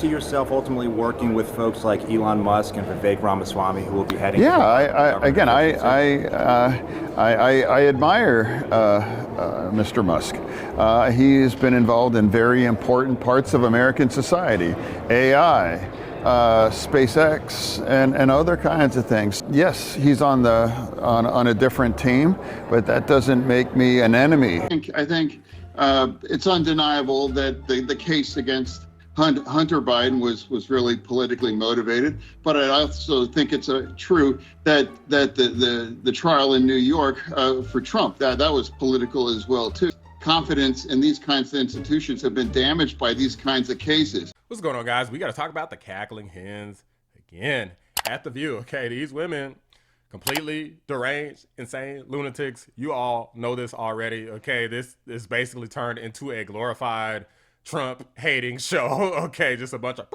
see yourself ultimately working with folks like Elon Musk and Vivek Ramaswamy, who will be heading? Yeah, I admire Mr. Musk. He's been involved in very important parts of American society, AI, SpaceX, and other kinds of things. Yes, he's on a different team, but that doesn't make me an enemy. I think it's undeniable that the case against Hunter Biden was really politically motivated, but I also think it's true that the trial in New York for Trump that was political as well too. Confidence in these kinds of institutions have been damaged by these kinds of cases. What's going on, guys? We got to talk about the cackling hens again at The View. Okay, these women, completely deranged, insane lunatics. You all know this already. Okay, this is basically turned into a glorified Trump hating show. Okay, just a bunch of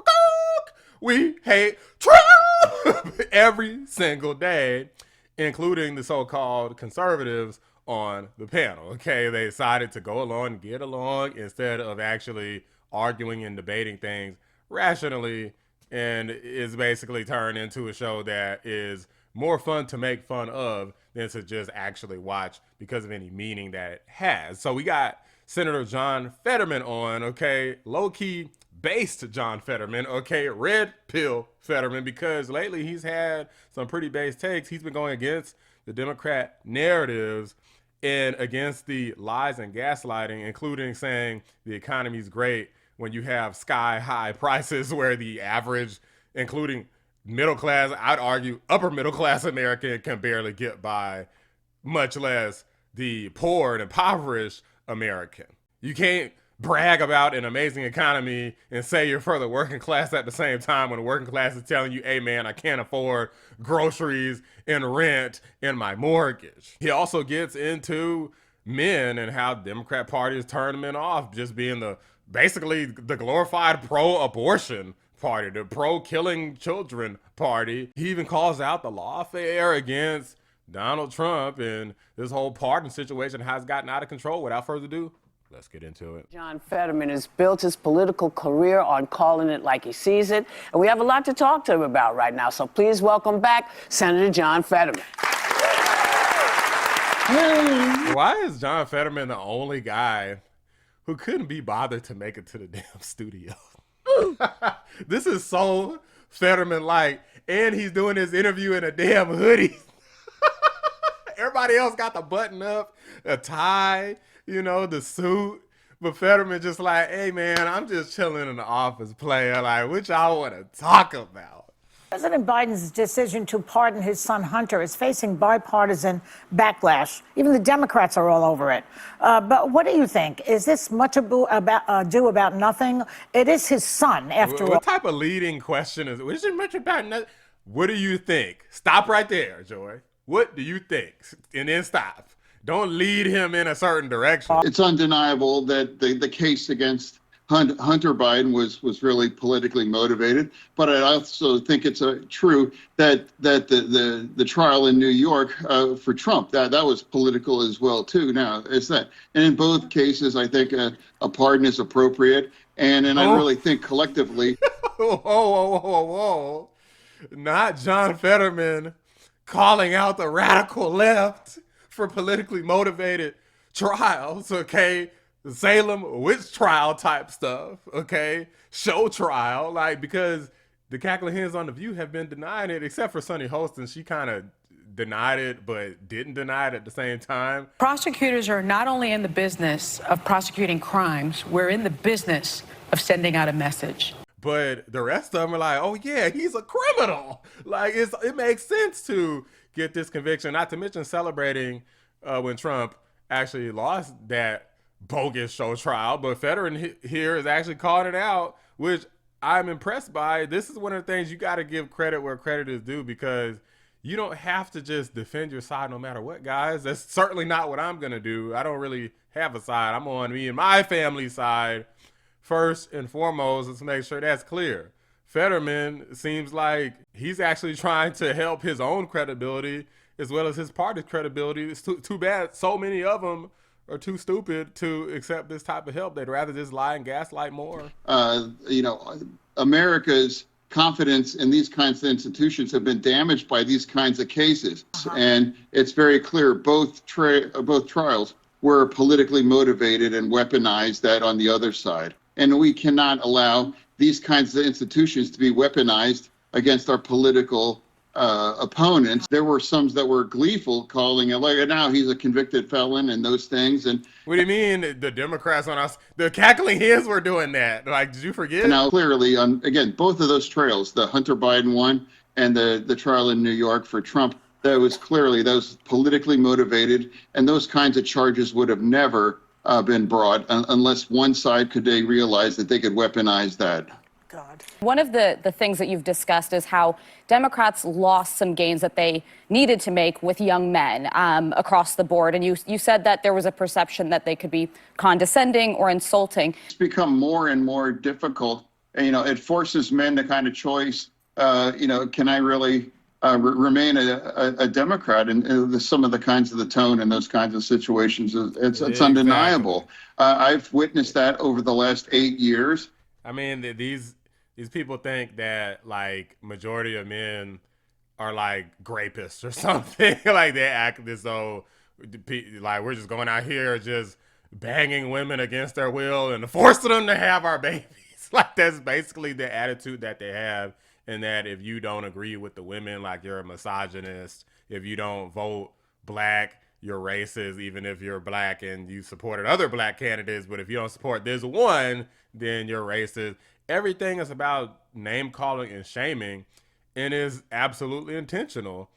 we hate Trump every single day, including the so-called conservatives on the panel. Okay, they decided to go along and get along instead of actually arguing and debating things rationally, and is basically turned into a show that is more fun to make fun of than to just actually watch because of any meaning that it has. So we got Senator John Fetterman on, okay, low-key based John Fetterman, okay, red pill Fetterman, because lately he's had some pretty base takes. He's been going against the Democrat narratives and against the lies and gaslighting, including saying the economy's great when you have sky-high prices where the average, including middle class, I'd argue upper middle class American can barely get by, much less the poor and impoverished American. You can't brag about an amazing economy and say you're for the working class at the same time when the working class is telling you, hey man, I can't afford groceries and rent and my mortgage. He also gets into men and how the Democrat Party has turned men off, just being basically the glorified pro-abortion party, the pro-killing children party. He even calls out the lawfare against Donald Trump and this whole pardon situation has gotten out of control. Without further ado, let's get into it. John Fetterman has built his political career on calling it like he sees it, and we have a lot to talk to him about right now. So please welcome back Senator John Fetterman. Why is John Fetterman the only guy who couldn't be bothered to make it to the damn studio? This is so Fetterman-like, and he's doing his interview in a damn hoodie. Everybody else got the button up, a tie, you know, the suit. But Fetterman just like, hey man, I'm just chilling in the office player. Like, what y'all want to talk about? President Biden's decision to pardon his son Hunter is facing bipartisan backlash. Even the Democrats are all over it. But what do you think? Is this much ado about nothing? It is his son, after all. What type of leading question is it? Is it much about nothing? What do you think? Stop right there, Joy. What do you think? And then stop. Don't lead him in a certain direction. It's undeniable that the case against Hunter Biden was really politically motivated, but I also think it's true that the trial in New York for Trump that was political as well too. Now it's that, and in both cases, I think a pardon is appropriate, and I really think collectively. Whoa! Not John Fetterman calling out the radical left for politically motivated trials, okay? Salem witch trial type stuff, okay? Show trial, like, because the cackling hens on The View have been denying it, except for Sunny Holston. She kind of denied it, but didn't deny it at the same time. Prosecutors are not only in the business of prosecuting crimes, we're in the business of sending out a message. But the rest of them are like, oh yeah, he's a criminal. Like, it makes sense to get this conviction, not to mention celebrating when Trump actually lost that bogus show trial. But Fetterman here is actually calling it out, which I'm impressed by. This is one of the things you got to give credit where credit is due, because you don't have to just defend your side no matter what, guys. That's certainly not what I'm going to do. I don't really have a side. I'm on me and my family side first and foremost. Let's make sure that's clear. Fetterman seems like he's actually trying to help his own credibility as well as his party's credibility. It's too bad so many of them are too stupid to accept this type of help. They'd rather just lie and gaslight more. You know, America's confidence in these kinds of institutions have been damaged by these kinds of cases. And it's very clear both trials were politically motivated and weaponized that on the other side. And we cannot allow these kinds of institutions to be weaponized against our political opponents. There were some that were gleeful, calling it like, now he's a convicted felon and those things. And what do you mean the Democrats on us? The cackling hens were doing that. Like, did you forget? Now, clearly, again, both of those trails, the Hunter Biden one and the trial in New York for Trump, that was politically motivated, and those kinds of charges would have never been brought unless one side could realize that they could weaponize that. God. One of the things that you've discussed is how Democrats lost some gains that they needed to make with young men across the board. And you said that there was a perception that they could be condescending or insulting. It's become more and more difficult. It forces men to kind of choice, can I really remain a Democrat? And some of the kinds of the tone in those kinds of situations, it's undeniable. I've witnessed that over the last 8 years. I mean, these people think that like majority of men are like rapists or something. Like they act as though like we're just going out here just banging women against their will and forcing them to have our babies. Like that's basically the attitude that they have. And that if you don't agree with the women, like you're a misogynist. If you don't vote black, you're racist, even if you're black and you supported other black candidates. But if you don't support this one, then you're racist. Everything is about name calling and shaming and is absolutely intentional.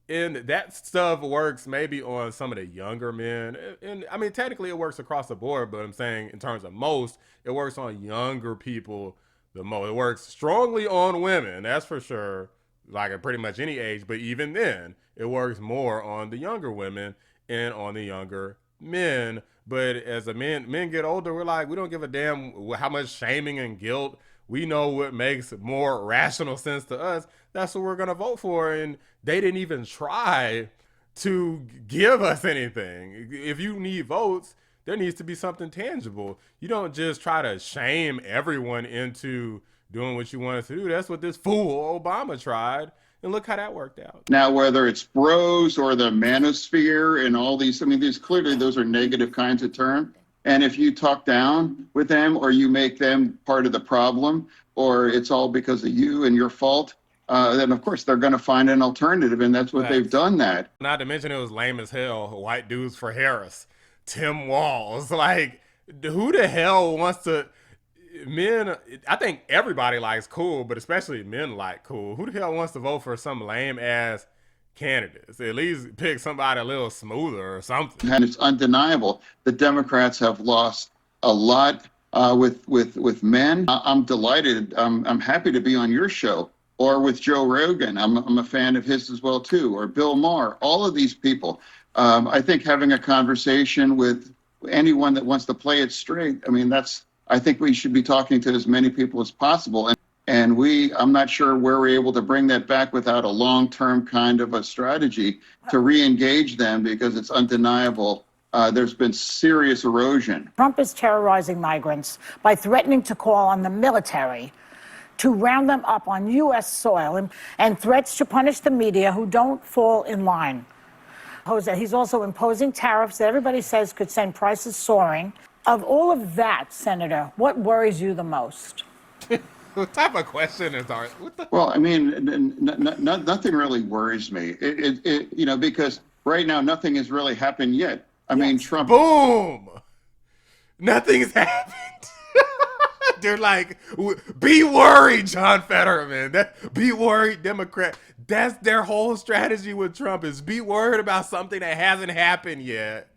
And that stuff works maybe on some of the younger men. And I mean, technically it works across the board, but I'm saying in terms of most, it works on younger people the most. It works strongly on women, that's for sure, like at pretty much any age. But even then, it works more on the younger women and on the younger men. But as men get older, we're like, we don't give a damn how much shaming and guilt. We know what makes more rational sense to us. That's what we're going to vote for. And they didn't even try to give us anything. If you need votes, there needs to be something tangible. You don't just try to shame everyone into doing what you want us to do. That's what this fool Obama tried. And look how that worked out. Now, whether it's bros or the manosphere and all these, clearly those are negative kinds of terms. And if you talk down with them or you make them part of the problem, or it's all because of you and your fault, then of course they're going to find an alternative. And that's what they've done that. Not to mention it was lame as hell. White dudes for Harris. Tim Walz. Like, who the hell wants to... Men, I think everybody likes cool, but especially men like cool. Who the hell wants to vote for some lame ass candidates? At least pick somebody a little smoother or something. And it's undeniable. The Democrats have lost a lot with men. I'm delighted. I'm happy to be on your show or with Joe Rogan. I'm a fan of his as well too, or Bill Maher. All of these people. I think having a conversation with anyone that wants to play it straight. I think we should be talking to as many people as possible. And I'm not sure where we're able to bring that back without a long-term kind of a strategy to re-engage them, because it's undeniable. There's been serious erosion. Trump is terrorizing migrants by threatening to call on the military to round them up on U.S. soil and threats to punish the media who don't fall in line. Jose, he's also imposing tariffs that everybody says could send prices soaring. Of all of that, Senator, what worries you the most? What type of question is ours? Well, nothing really worries me. Because right now nothing has really happened yet. Trump. Boom! Nothing's happened. They're like, be worried, John Fetterman. Be worried, Democrat. That's their whole strategy with Trump, is be worried about something that hasn't happened yet.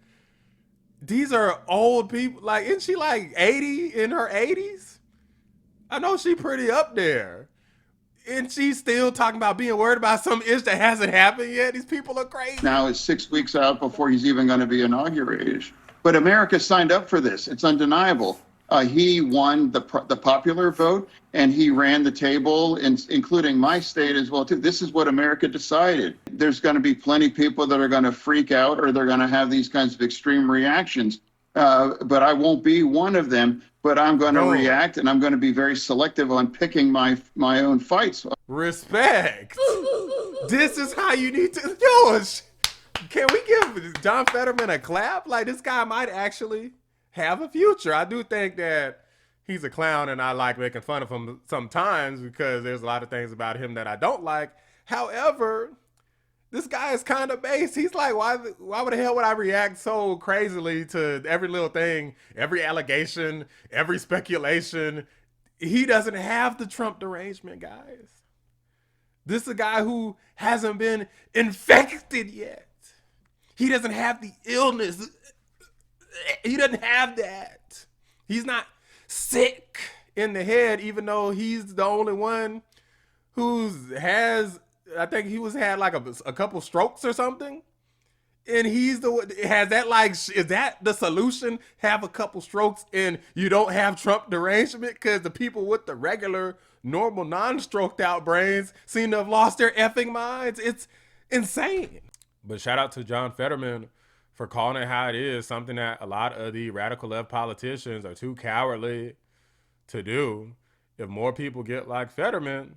These are old people. Like, isn't she like 80 in her 80s? I know she pretty up there. And she's still talking about being worried about some issue that hasn't happened yet. These people are crazy. Now it's 6 weeks out before he's even going to be inaugurated. But America signed up for this. It's undeniable. He won the popular vote, and he ran the table, including my state as well, too. This is what America decided. There's going to be plenty of people that are going to freak out, or they're going to have these kinds of extreme reactions. But I won't be one of them. But but I'm going to Oh. react, and I'm going to be very selective on picking my own fights. Respect. This is how you need to. Yo, can we give John Fetterman a clap? Like, this guy might actually have a future. I do think that he's a clown, and I like making fun of him sometimes because there's a lot of things about him that I don't like. However, this guy is kind of base. He's like, why the hell would I react so crazily to every little thing, every allegation, every speculation? He doesn't have the Trump derangement, guys. This is a guy who hasn't been infected yet. He doesn't have the illness. He doesn't have that. He's not sick in the head, even though he's the only one I think he had like a couple strokes or something. And he's the one, has that like, is that the solution? Have a couple strokes and you don't have Trump derangement? Because the people with the regular, normal, non-stroked out brains seem to have lost their effing minds. It's insane. But shout out to John Fetterman for calling it how it is, something that a lot of the radical left politicians are too cowardly to do. If more people get like Fetterman,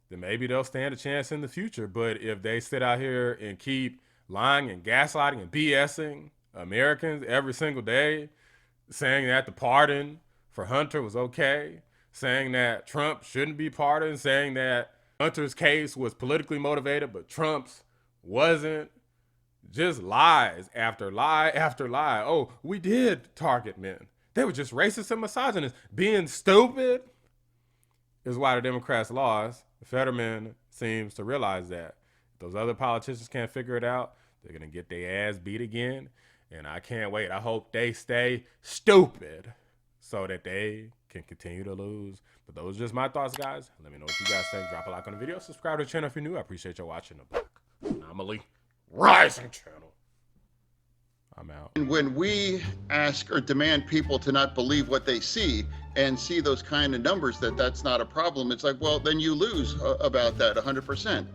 then maybe they'll stand a chance in the future. But if they sit out here and keep lying and gaslighting and BSing Americans every single day, saying that the pardon for Hunter was okay, saying that Trump shouldn't be pardoned, saying that Hunter's case was politically motivated, but Trump's wasn't, just lies after lie after lie. Oh, we did target men. They were just racist and misogynist. Being stupid is why the Democrats lost. Fetterman seems to realize that. If those other politicians can't figure it out, they're going to get their ass beat again. And I can't wait. I hope they stay stupid so that they can continue to lose. But those are just my thoughts, guys. Let me know what you guys think. Drop a like on the video. Subscribe to the channel if you're new. I appreciate you watching the Black Anomaly Rising channel. I'm out. And when we ask or demand people to not believe what they see and see those kind of numbers, that's not a problem, it's like, well, then you lose about that 100%.